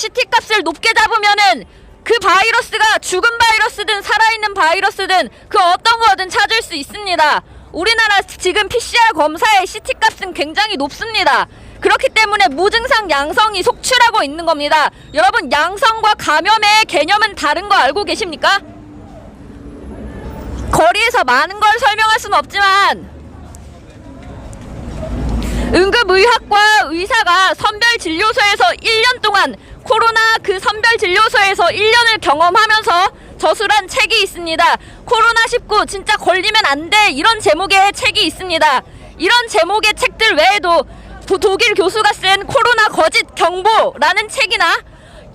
CT값을 높게 잡으면은 그 바이러스가 죽은 바이러스든 살아있는 바이러스든 그 어떤 거든 찾을 수 있습니다. 우리나라 지금 PCR 검사의 CT값은 굉장히 높습니다. 그렇기 때문에 무증상 양성이 속출하고 있는 겁니다. 여러분, 양성과 감염의 개념은 다른 거 알고 계십니까? 거리에서 많은 걸 설명할 수는 없지만 응급의학과 의사가 선별진료소에서 1년 동안 코로나 그 선별진료소에서 1년을 경험하면서 저술한 책이 있습니다. 코로나19 진짜 걸리면 안 돼, 이런 제목의 책이 있습니다. 이런 제목의 책들 외에도 독일 교수가 쓴 코로나 거짓 경보라는 책이나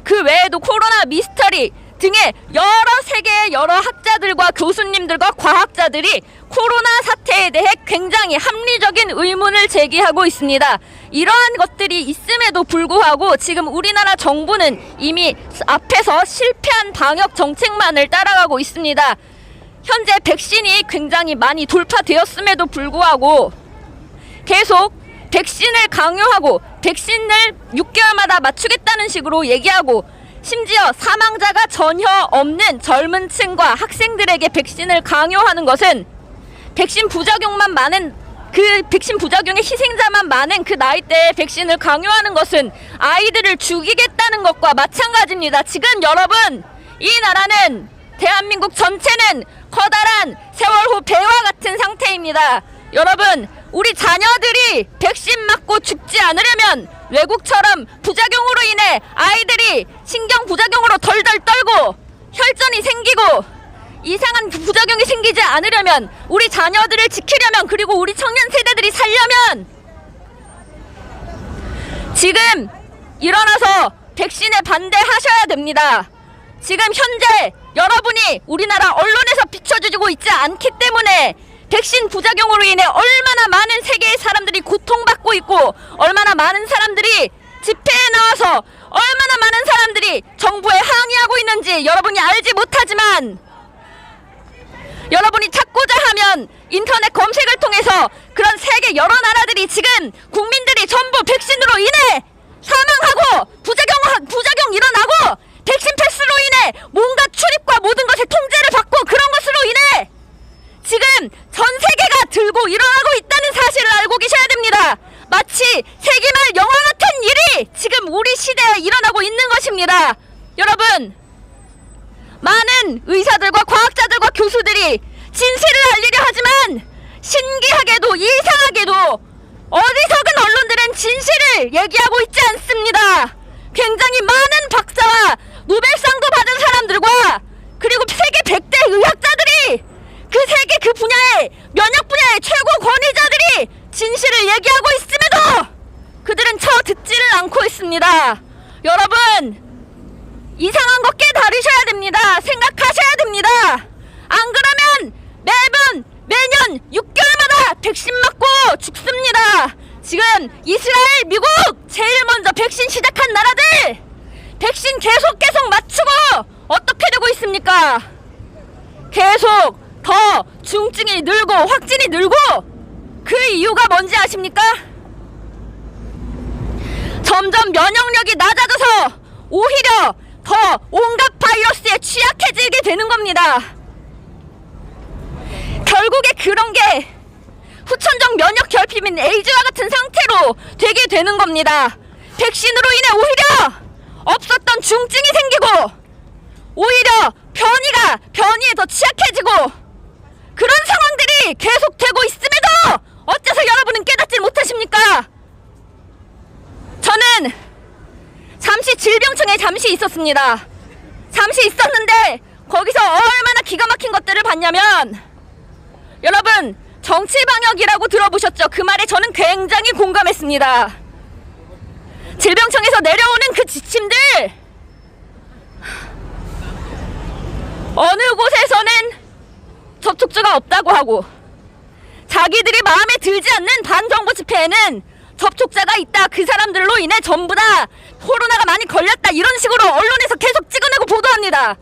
그 외에도 코로나 미스터리 등의 여러 세계의 여러 학자들과 교수님들과 과학자들이 코로나 사태에 대해 굉장히 합리적인 의문을 제기하고 있습니다. 이러한 것들이 있음에도 불구하고 지금 우리나라 정부는 이미 앞에서 실패한 방역 정책만을 따라가고 있습니다. 현재 백신이 굉장히 많이 돌파되었음에도 불구하고 계속 백신을 강요하고 백신을 6개월마다 맞추겠다는 식으로 얘기하고 심지어 사망자가 전혀 없는 젊은 층과 학생들에게 백신을 강요하는 것은 백신 부작용만 많은 그 백신 부작용의 희생자만 많은 그 나이대에 백신을 강요하는 것은 아이들을 죽이겠다는 것과 마찬가지입니다. 지금 여러분, 이 나라는 대한민국 전체는 커다란 세월호 배와 같은 상태입니다. 여러분, 우리 자녀들이 백신 맞고 죽지 않으려면 외국처럼 부작용으로 인해 아이들이 신경 부작용으로 덜덜 떨고 혈전이 생기고 이상한 부작용이 생기지 않으려면, 우리 자녀들을 지키려면, 그리고 우리 청년 세대들이 살려면 지금 일어나서 백신에 반대하셔야 됩니다. 지금 현재 여러분이 우리나라 언론에서 비춰주고 있지 않기 때문에 백신 부작용으로 인해 얼마나 많은 세계의 사람들이 고통받고 있고 얼마나 많은 사람들이 집회에 나와서 얼마나 많은 사람들이 정부에 항의하고 있는지 여러분이 알지 못하지만, 여러분이 찾고자 하면 인터넷 검색을 통해서 그런 세계 여러 나라들이 지금 국민들이 전부 백신으로 인해 사망하고 부작용 일어나고 백신 패스로 인해 뭔가 출입과 모든 것의 통제를 받고 그런 것으로 인해 지금 전 세계가 들고 일어나고 있다는 사실을 알고 계셔야 됩니다. 마치 세기말 영화 같은 일이 지금 우리 시대에 일어나고 있는 것입니다. 여러분, 많은 의사들과 과학자들과 교수들이 진실을 알리려 하지만 신기하게도 이상하게도 어리석은 언론들은 진실을 얘기하고 있지 않습니다. 굉장히 많은 박사와 노벨상도 받은 사람들과 그리고 세계 100대 의학자들이 그 세계 그 분야의 면역 분야의 최고 권위자들이 진실을 얘기하고 있음에도 그들은 듣지를 않고 있습니다. 여러분, 이상한 거 깨달으셔야 됩니다. 생각하셔야 됩니다. 안 그러면 매년 6개월마다 백신 맞고 죽습니다. 지금 이스라엘, 미국 제일 먼저 백신 시작한 나라들 백신 계속 맞추고 어떻게 되고 있습니까? 계속 더 중증이 늘고 확진이 늘고, 그 이유가 뭔지 아십니까? 점점 면역력이 낮아져서 오히려 더 온갖 바이러스에 취약해지게 되는 겁니다. 결국에 그런 게 후천적 면역 결핍인 에이즈와 같은 상태로 되게 되는 겁니다. 백신으로 인해 오히려 없었던 중증이 생기고 오히려 변이에 더 취약해지고 그런 상황들이 계속되고 있음에도 어째서 여러분은 깨닫지 못하십니까? 저는 잠시 질병청에 있었습니다. 잠시 있었는데 거기서 얼마나 기가 막힌 것들을 봤냐면, 여러분, 정치방역이라고 들어보셨죠? 그 말에 저는 굉장히 공감했습니다. 질병청에서 내려오는 그 지침들, 어느 곳에서는 접촉자가 없다고 하고 자기들이 마음에 들지 않는 반정부 집회에는 접촉자가 있다, 그 사람들로 인해 전부 다 코로나가 많이 걸렸다, 이런 식으로 언론에서 계속 찍어내고 보도합니다.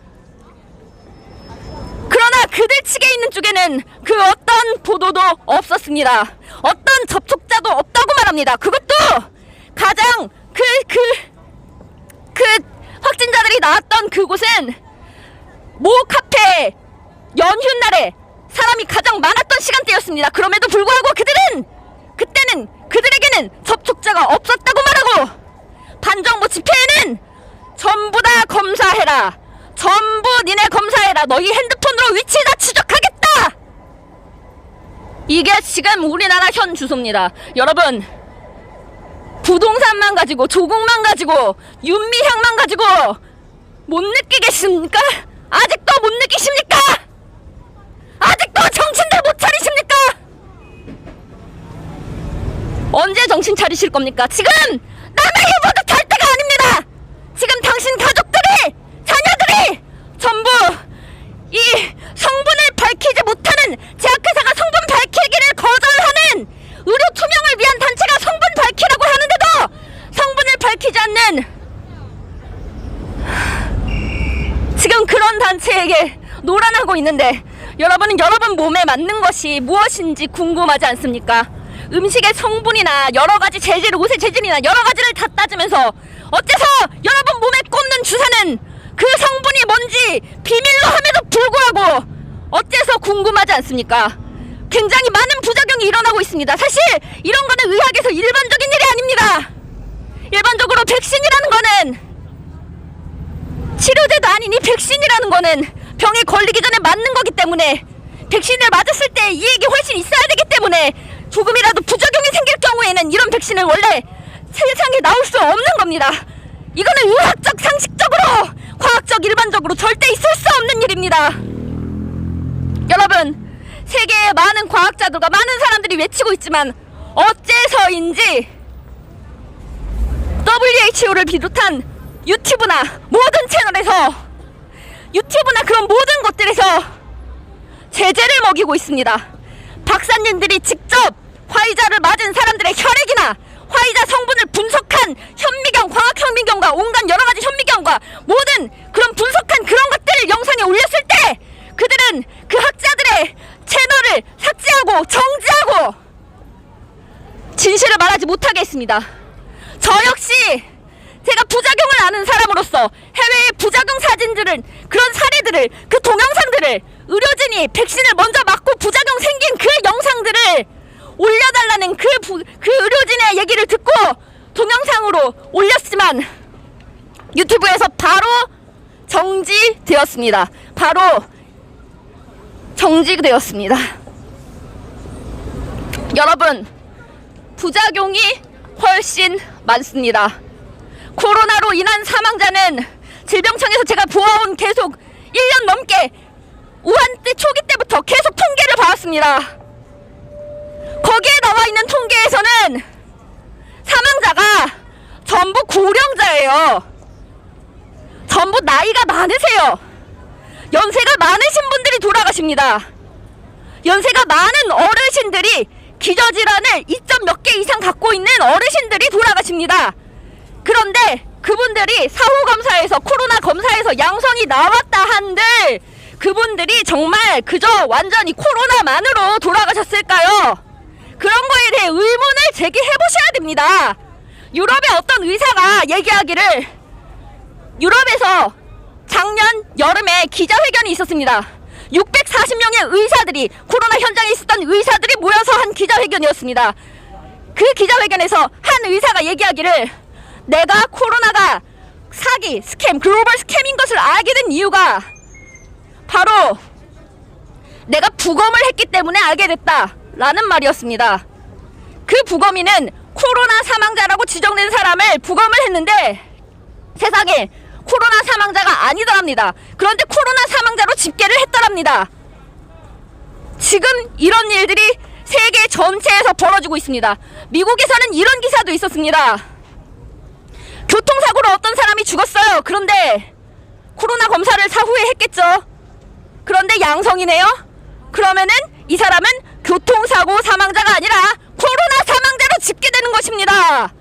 그러나 그들 측에 있는 쪽에는 그 어떤 보도도 없었습니다. 어떤 접촉자도 없다고 말합니다. 그것도 가장 확진자들이 나왔던 그곳은 모 카페 연휴날에 사람이 가장 많았던 시간대였습니다. 그럼에도 불구하고 그때는 그들에게는 접촉자가 없었다고 말하고, 반정부 집회에는 전부 다 검사해라, 전부 니네 검사해라, 너희 핸드폰으로 위치 다 추적하겠다, 이게 지금 우리나라 현 주소입니다. 여러분, 부동산만 가지고, 조국만 가지고, 윤미향만 가지고 못 느끼겠습니까? 아직도 못 느끼십니까? 아직도 정신들 못 차리십니까? 언제 정신 차리실 겁니까? 지금 남의 후보도 될 때가 아닙니다. 지금 당신 가족들이, 자녀들이 전부 이 성분을 밝히지 못하는, 제약회사가 성분 밝히기를 거절하는, 의료 투명을 위한 단체가 성분 밝히라고 하는데도 성분을 밝히지 않는 지금 그런 단체에게 노란하고 있는데, 여러분은 여러분 몸에 맞는 것이 무엇인지 궁금하지 않습니까? 음식의 성분이나 여러가지 재질, 옷의 재질이나 여러가지를 다 따지면서 어째서 여러분 몸에 꽂는 주사는 그 성분이 뭔지 비밀로 함에도 불구하고 어째서 궁금하지 않습니까? 굉장히 많은 부작용이 일어나고 있습니다. 사실 이런 거는 의학에서 일반적인 일이 아닙니다. 일반적으로 백신이라는 거는, 치료제도 아닌 이 백신이라는 거는 병에 걸리기 전에 맞는 거기 때문에, 백신을 맞았을 때 이익이 훨씬 있어야 되기 때문에 조금이라도 부작용이 생길 경우에는 이런 백신은 원래 세상에 나올 수 없는 겁니다. 이거는 의학적, 상식적으로, 과학적, 일반적으로 절대 있을 수 없는 일입니다. 여러분, 세계의 많은 과학자들과 많은 사람들이 외치고 있지만 어째서인지 WHO를 비롯한 유튜브나 모든 채널에서, 유튜브나 그런 모든 곳들에서 제재를 먹이고 있습니다. 박사님들이 직접 화이자를 맞은 사람들의 혈액이나 화이자 성분을 분석한 현미경, 과학현미경과 온갖 여러가지 현미경과 모든 그런 분석한 그런 것들을 영상에 올렸을 때 그들은 그 학자들의 채널을 삭제하고 정지하고 진실을 말하지 못하게 했습니다. 저 역시 제가 부작용을 아는 사람으로서 해외의 부작용 사진들을, 그런 사례들을, 그 동영상들을, 의료진이 백신을 먼저 맞고 부작용 생긴 그 영상들을 올려달라는 그 의료진의 얘기를 듣고 동영상으로 올렸지만 유튜브에서 바로 정지되었습니다. 바로 정지되었습니다. 여러분, 부작용이 훨씬 많습니다. 코로나로 인한 사망자는 질병청에서 제가 보아온 계속 1년 넘게 우한 때 초기 때부터 계속 통계를 봐왔습니다. 거기에 나와 있는 통계에서는 사망자가 전부 고령자예요. 전부 나이가 많으세요. 연세가 많으신 분들이 돌아가십니다. 연세가 많은 어르신들이, 기저질환을 2점 몇 개 이상 갖고 있는 어르신들이 돌아가십니다. 그런데 그분들이 사후검사에서, 코로나 검사에서 양성이 나왔다 한들 그분들이 정말 그저 완전히 코로나만으로 돌아가셨을까요? 그런 거에 대해 의문을 제기해보셔야 됩니다. 유럽의 어떤 의사가 얘기하기를, 유럽에서 작년 여름에 기자회견이 있었습니다. 640명의 의사들이, 코로나 현장에 있었던 의사들이 모여서 한 기자회견이었습니다. 그 기자회견에서 한 의사가 얘기하기를, 내가 코로나가 사기, 스캠, 글로벌 스캠인 것을 알게 된 이유가 바로 내가 부검을 했기 때문에 알게 됐다 라는 말이었습니다. 그 부검인은 코로나 사망자라고 지정된 사람을 부검을 했는데 세상에 코로나 사망자가 아니더랍니다. 그런데 코로나 사망자로 집계를 했더랍니다. 지금 이런 일들이 세계 전체에서 벌어지고 있습니다. 미국에서는 이런 기사도 있었습니다. 교통사고로 어떤 사람이 죽었어요. 그런데 코로나 검사를 사후에 했겠죠. 그런데 양성이네요. 그러면은 이 사람은 교통사고 사망자가 아니라 코로나 사망자로 집계되는 것입니다.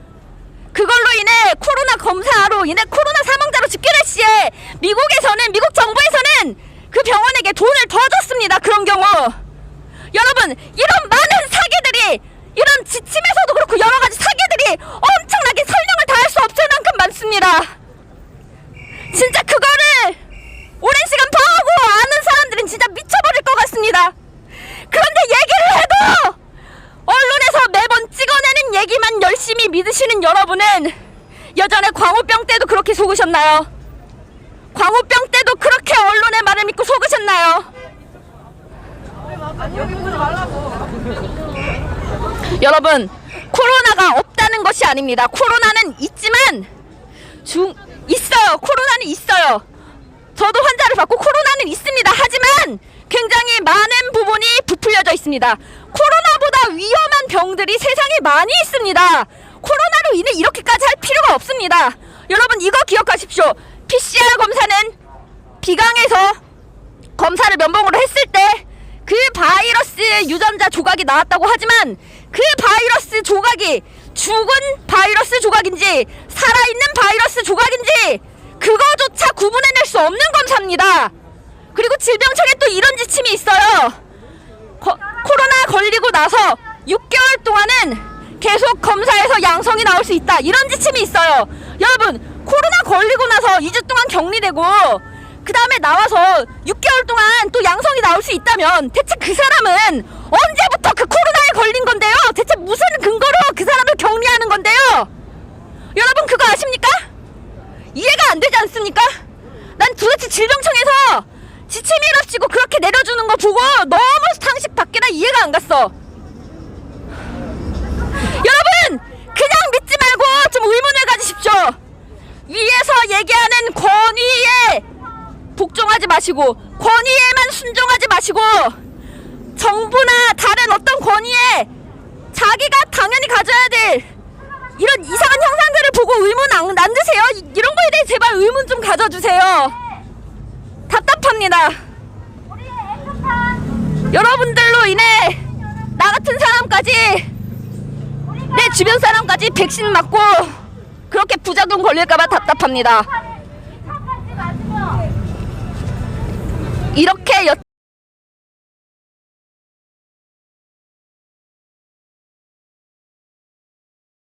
그걸로 인해 코로나 검사로 인해 코로나 사망자로 집계될 시에 미국에서는, 미국 정부에서는 그 병원에게 돈을 더 줬습니다. 그런 경우 여러분, 이런 많은 사기들이, 이런 지침에서도 그렇고 여러 가지 사기들이 엄청나게 설명을 다 할 수 없을 만큼 많습니다. 믿으시는 여러분은 예전에 광우병 때도 그렇게 속으셨나요? 광우병 때도 그렇게 언론의 말을 믿고 속으셨나요? 여러분, 코로나가 없다는 것이 아닙니다. 코로나는 있지만 있어요. 코로나는 있어요. 저도 환자를 받고 코로나는 있습니다. 하지만 굉장히 많은 부분이 부풀려져 있습니다. 코로나보다 위험한 병들이 세상에 많이 있습니다. 코로나로 인해 이렇게까지 할 필요가 없습니다. 여러분, 이거 기억하십시오. PCR 검사는 비강에서 검사를 면봉으로 했을 때 그 바이러스 유전자 조각이 나왔다고 하지만 그 바이러스 조각이 죽은 바이러스 조각인지 살아있는 바이러스 조각인지 그거조차 구분해낼 수 없는 검사입니다. 그리고 질병청에 또 이런 지침이 있어요. 코로나 걸리고 나서 6개월 동안은 계속 검사해서 양성이 나올 수 있다, 이런 지침이 있어요. 여러분, 코로나 걸리고 나서 2주 동안 격리되고 그 다음에 나와서 6개월 동안 또 양성이 나올 수 있다면 대체 그 사람은 언제부터 그 코로나에 걸린 건데요? 대체 무슨 근거로 그 사람을 격리하는 건데요? 여러분, 그거 아십니까? 이해가 안 되지 않습니까? 난 도대체 질병청에서 지침이랍시고 그렇게 내려주는 거 보고 너무 상식 밖에나 이해가 안 갔어. 여러분, 그냥 믿지 말고 좀 의문을 가지십시오. 위에서 얘기하는 권위에 복종하지 마시고, 권위에만 순종하지 마시고, 정부나 다른 어떤 권위에 자기가 당연히 가져야 될 이런 이상한 형상들을 보고 의문 안 드세요? 이런 거에 대해 제발 의문 좀 가져주세요. 답답합니다. 여러분들로 인해 나 같은 사람까지, 내 주변 사람까지 백신 맞고 그렇게 부작용 걸릴까봐 답답합니다. 이렇게